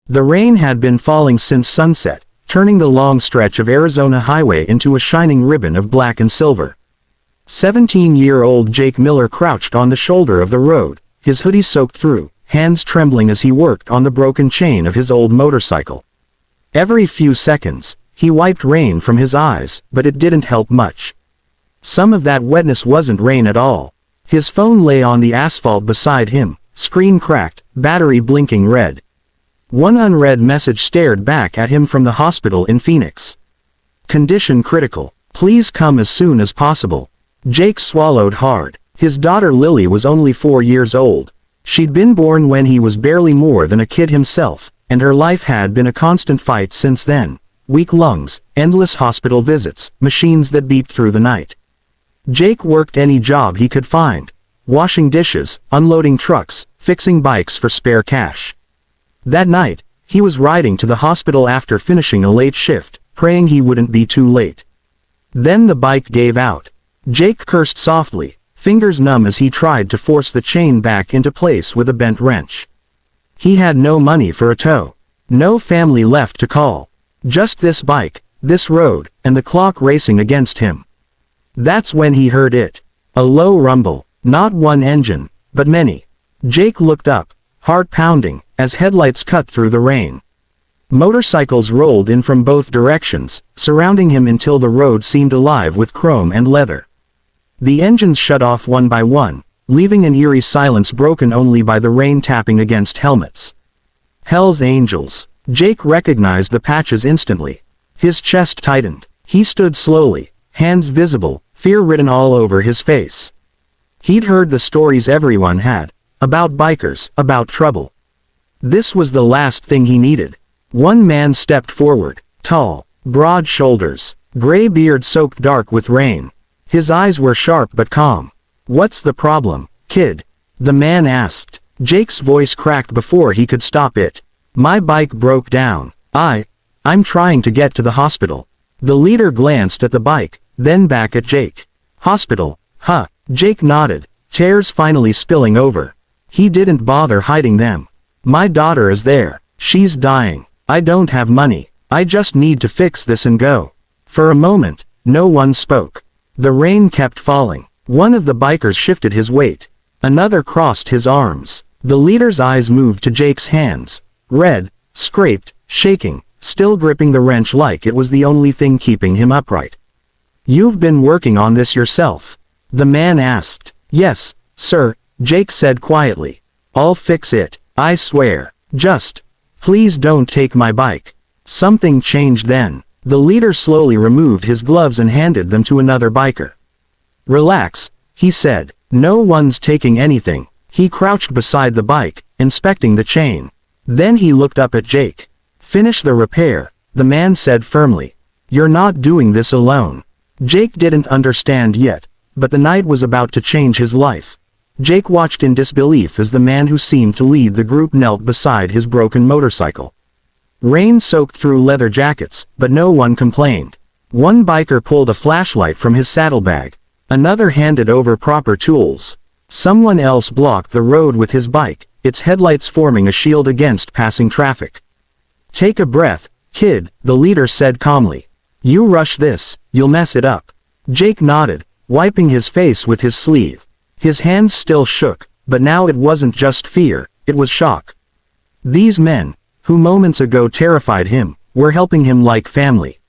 The rain had been falling since sunset, turning the long stretch of Arizona highway into a shining ribbon of black and silver. 17-year-old Jake Miller crouched on the shoulder of the road, his hoodie soaked through, hands trembling as he worked on the broken chain of his old motorcycle. Every few seconds, he wiped rain from his eyes, but it didn't help much. Some of that wetness wasn't rain at all. His phone lay on the asphalt beside him, screen cracked, battery blinking red. One unread message stared back at him from the hospital in Phoenix. Condition critical. Please come as soon as possible. Jake swallowed hard. His daughter Lily was only 4 years old. She'd been born when he was barely more than a kid himself, and her life had been a constant fight since then. Weak lungs, endless hospital visits, machines that beeped through the night. Jake worked any job he could find. Washing dishes, unloading trucks, fixing bikes for spare cash. That night, he was riding to the hospital after finishing a late shift, praying he wouldn't be too late. Then the bike gave out. Jake cursed softly, fingers numb as he tried to force the chain back into place with a bent wrench. He had no money for a tow. No family left to call. Just this bike, this road, and the clock racing against him. That's when he heard it. A low rumble, not one engine, but many. Jake looked up, heart pounding, as headlights cut through the rain. Motorcycles rolled in from both directions, surrounding him until the road seemed alive with chrome and leather. The engines shut off one by one, leaving an eerie silence broken only by the rain tapping against helmets. Hell's Angels. Jake recognized the patches instantly. His chest tightened. He stood slowly, hands visible, fear written all over his face. He'd heard the stories everyone had, about bikers, about trouble. This was the last thing he needed. One man stepped forward, tall, broad shoulders, gray beard soaked dark with rain. His eyes were sharp but calm. "What's the problem, kid?" the man asked. Jake's voice cracked before he could stop it. "My bike broke down. I'm trying to get to the hospital." The leader glanced at the bike, then back at Jake. "Hospital, huh?" Jake nodded, tears finally spilling over. He didn't bother hiding them. "My daughter is there. She's dying. I don't have money. I just need to fix this and go." For a moment, no one spoke. The rain kept falling. One of the bikers shifted his weight. Another crossed his arms. The leader's eyes moved to Jake's hands. Red, scraped, shaking, still gripping the wrench like it was the only thing keeping him upright. "You've been working on this yourself?" the man asked. "Yes, sir," Jake said quietly. "I'll fix it, I swear. Just, please don't take my bike." Something changed then. The leader slowly removed his gloves and handed them to another biker. "Relax," he said. "No one's taking anything." He crouched beside the bike, inspecting the chain. Then he looked up at Jake. "Finish the repair," the man said firmly. "You're not doing this alone." Jake didn't understand yet, but the night was about to change his life. Jake watched in disbelief as the man who seemed to lead the group knelt beside his broken motorcycle. Rain soaked through leather jackets, but no one complained. One biker pulled a flashlight from his saddlebag. Another handed over proper tools. Someone else blocked the road with his bike, its headlights forming a shield against passing traffic. "Take a breath, kid," the leader said calmly. "You rush this, you'll mess it up." Jake nodded, wiping his face with his sleeve. His hands still shook, but now it wasn't just fear, it was shock. These men, who moments ago terrified him, were helping him like family.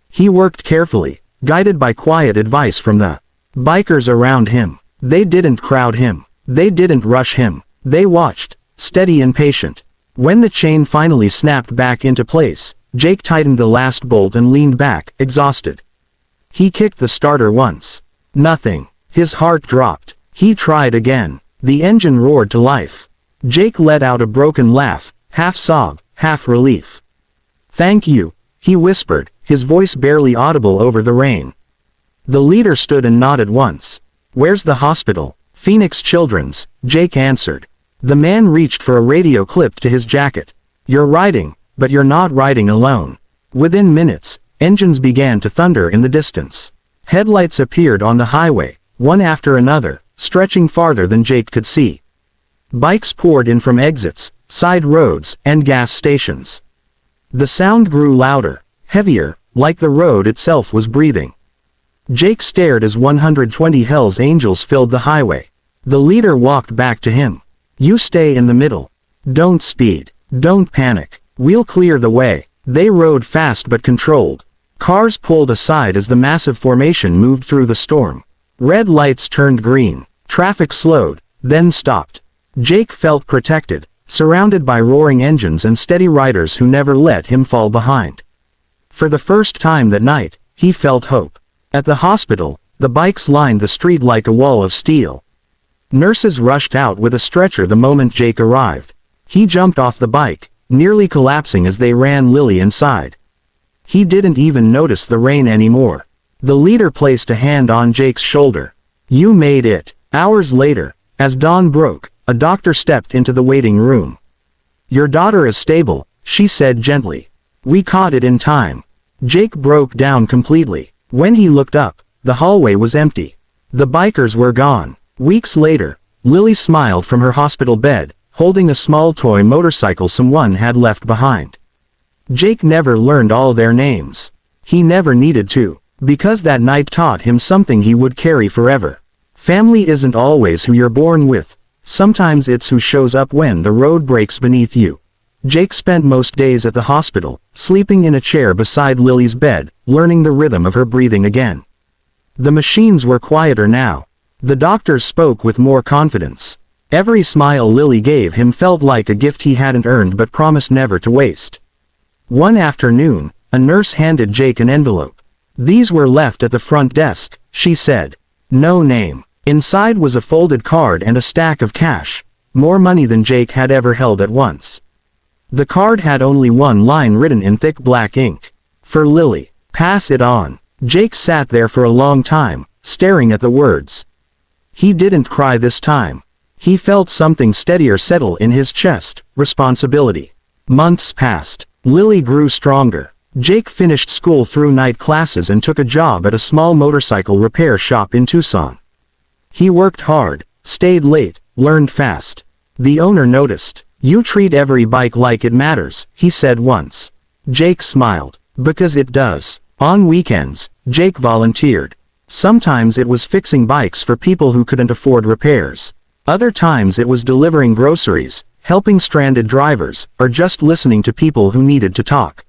He worked carefully, guided by quiet advice from the bikers around him. They didn't crowd him. They didn't rush him. They watched, steady and patient. When the chain finally snapped back into place, Jake tightened the last bolt and leaned back, exhausted. He kicked the starter once. Nothing. His heart dropped. He tried again. The engine roared to life. Jake let out a broken laugh, half sob, half relief. "Thank you," he whispered, his voice barely audible over the rain. The leader stood and nodded once. "Where's the hospital?" "Phoenix Children's," Jake answered. The man reached for a radio clipped to his jacket. "You're riding, but you're not riding alone." Within minutes, engines began to thunder in the distance. Headlights appeared on the highway, one after another, stretching farther than Jake could see. Bikes poured in from exits, side roads, and gas stations. The sound grew louder, heavier, like the road itself was breathing. Jake stared as 120 Hell's Angels filled the highway. The leader walked back to him. "You stay in the middle. Don't speed. Don't panic. We'll clear the way." They rode fast but controlled. Cars pulled aside as the massive formation moved through the storm. Red lights turned green. Traffic slowed, then stopped. Jake felt protected, surrounded by roaring engines and steady riders who never let him fall behind. For the first time that night, he felt hope. At the hospital, the bikes lined the street like a wall of steel. Nurses rushed out with a stretcher the moment Jake arrived. He jumped off the bike, nearly collapsing as they ran Lily inside. He didn't even notice the rain anymore. The leader placed a hand on Jake's shoulder. "You made it." Hours later, as dawn broke, a doctor stepped into the waiting room. "Your daughter is stable," she said gently. "We caught it in time." Jake broke down completely. When he looked up, the hallway was empty. The bikers were gone. Weeks later, Lily smiled from her hospital bed, holding a small toy motorcycle someone had left behind. Jake never learned all their names. He never needed to, because that night taught him something he would carry forever. Family isn't always who you're born with. Sometimes it's who shows up when the road breaks beneath you. Jake spent most days at the hospital, sleeping in a chair beside Lily's bed, learning the rhythm of her breathing again. The machines were quieter now. The doctors spoke with more confidence. Every smile Lily gave him felt like a gift he hadn't earned but promised never to waste. One afternoon, a nurse handed Jake an envelope. "These were left at the front desk," she said. "No name." Inside was a folded card and a stack of cash, more money than Jake had ever held at once. The card had only one line written in thick black ink. "For Lily. Pass it on." Jake sat there for a long time, staring at the words. He didn't cry this time. He felt something steadier settle in his chest, responsibility. Months passed. Lily grew stronger. Jake finished school through night classes and took a job at a small motorcycle repair shop in Tucson. He worked hard, stayed late, learned fast. The owner noticed. "You treat every bike like it matters," he said once. Jake smiled. "Because it does." On weekends, Jake volunteered. Sometimes it was fixing bikes for people who couldn't afford repairs. Other times it was delivering groceries, helping stranded drivers, or just listening to people who needed to talk.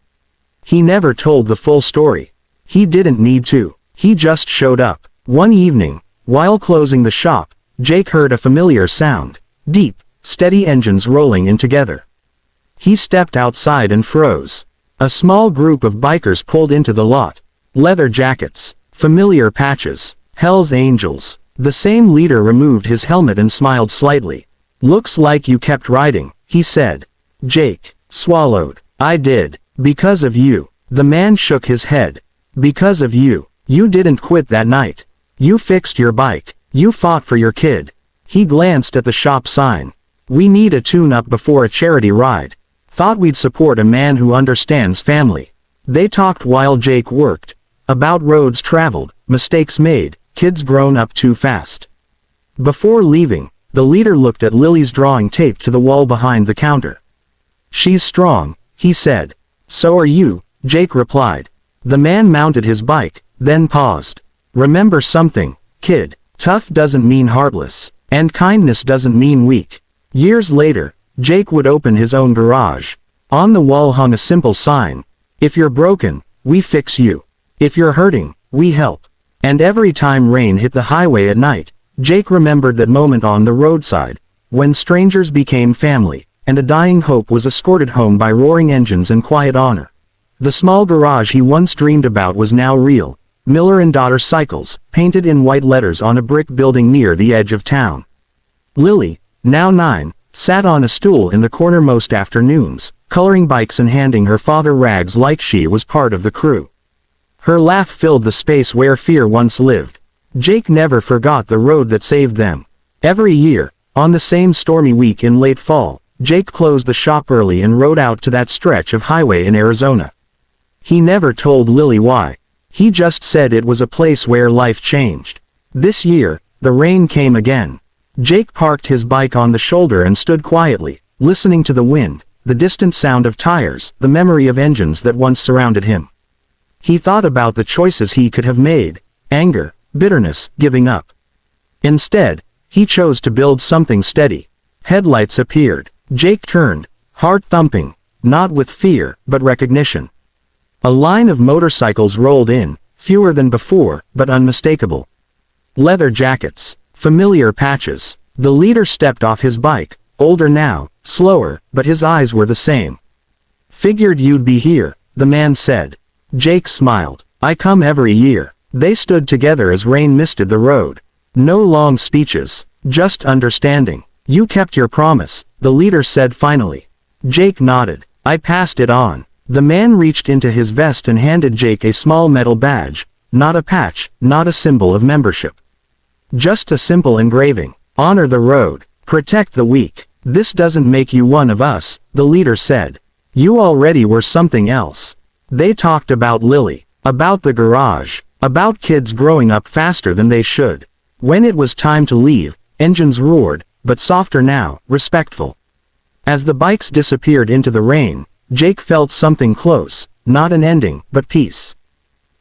He never told the full story. He didn't need to. He just showed up. One evening, while closing the shop, Jake heard a familiar sound. Deep, steady engines rolling in together. He stepped outside and froze. A small group of bikers pulled into the lot. Leather jackets. Familiar patches. Hell's Angels. The same leader removed his helmet and smiled slightly. "Looks like you kept riding," he said. Jake swallowed. "I did. Because of you." The man shook his head. "Because of you. You didn't quit that night. You fixed your bike. You fought for your kid." He glanced at the shop sign. "We need a tune-up before a charity ride. Thought we'd support a man who understands family." They talked while Jake worked. About roads traveled, mistakes made, kids grown up too fast. Before leaving, the leader looked at Lily's drawing taped to the wall behind the counter. "She's strong," he said. "So are you," Jake replied. The man mounted his bike, then paused. "Remember something, kid. Tough doesn't mean heartless, and kindness doesn't mean weak." Years later, Jake would open his own garage. On the wall hung a simple sign. "If you're broken, we fix you. If you're hurting, we help." And every time rain hit the highway at night, Jake remembered that moment on the roadside, when strangers became family, and a dying hope was escorted home by roaring engines and quiet honor. The small garage he once dreamed about was now real. Miller and Daughter Cycles, painted in white letters on a brick building near the edge of town. Lily, now 9, sat on a stool in the corner most afternoons, coloring bikes and handing her father rags like she was part of the crew. Her laugh filled the space where fear once lived. Jake never forgot the road that saved them. Every year, on the same stormy week in late fall, Jake closed the shop early and rode out to that stretch of highway in Arizona. He never told Lily why. He just said it was a place where life changed. This year, the rain came again. Jake parked his bike on the shoulder and stood quietly, listening to the wind, the distant sound of tires, the memory of engines that once surrounded him. He thought about the choices he could have made: anger, bitterness, giving up. Instead, he chose to build something steady. Headlights appeared. Jake turned, heart thumping, not with fear, but recognition. A line of motorcycles rolled in, fewer than before, but unmistakable. Leather jackets, familiar patches. The leader stepped off his bike, older now, slower, but his eyes were the same. "Figured you'd be here," the man said. Jake smiled. "I come every year." They stood together as rain misted the road. No long speeches, just understanding. "You kept your promise," the leader said finally. Jake nodded. "I passed it on." The man reached into his vest and handed Jake a small metal badge, not a patch, not a symbol of membership. Just a simple engraving. "Honor the road. Protect the weak. This doesn't make you one of us," the leader said. "You already were something else." They talked about Lily, about the garage, about kids growing up faster than they should. When it was time to leave, engines roared, but softer now, respectful. As the bikes disappeared into the rain, Jake felt something close, not an ending, but peace.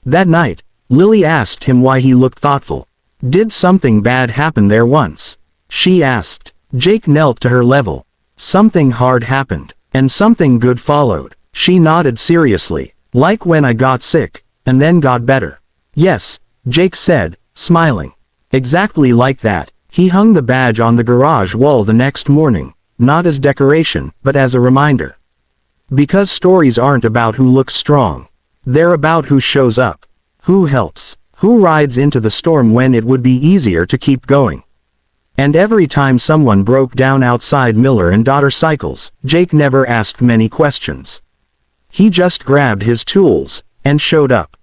That night, Lily asked him why he looked thoughtful. Did something bad happen there once? She asked. Jake knelt to her level. Something hard happened, and something good followed. She nodded seriously. "Like when I got sick, and then got better." "Yes," Jake said, smiling. "Exactly like that." He hung the badge on the garage wall the next morning, not as decoration, but as a reminder. Because stories aren't about who looks strong. They're about who shows up, who helps, who rides into the storm when it would be easier to keep going. And every time someone broke down outside Miller and Daughter Cycles, Jake never asked many questions. He just grabbed his tools, and showed up.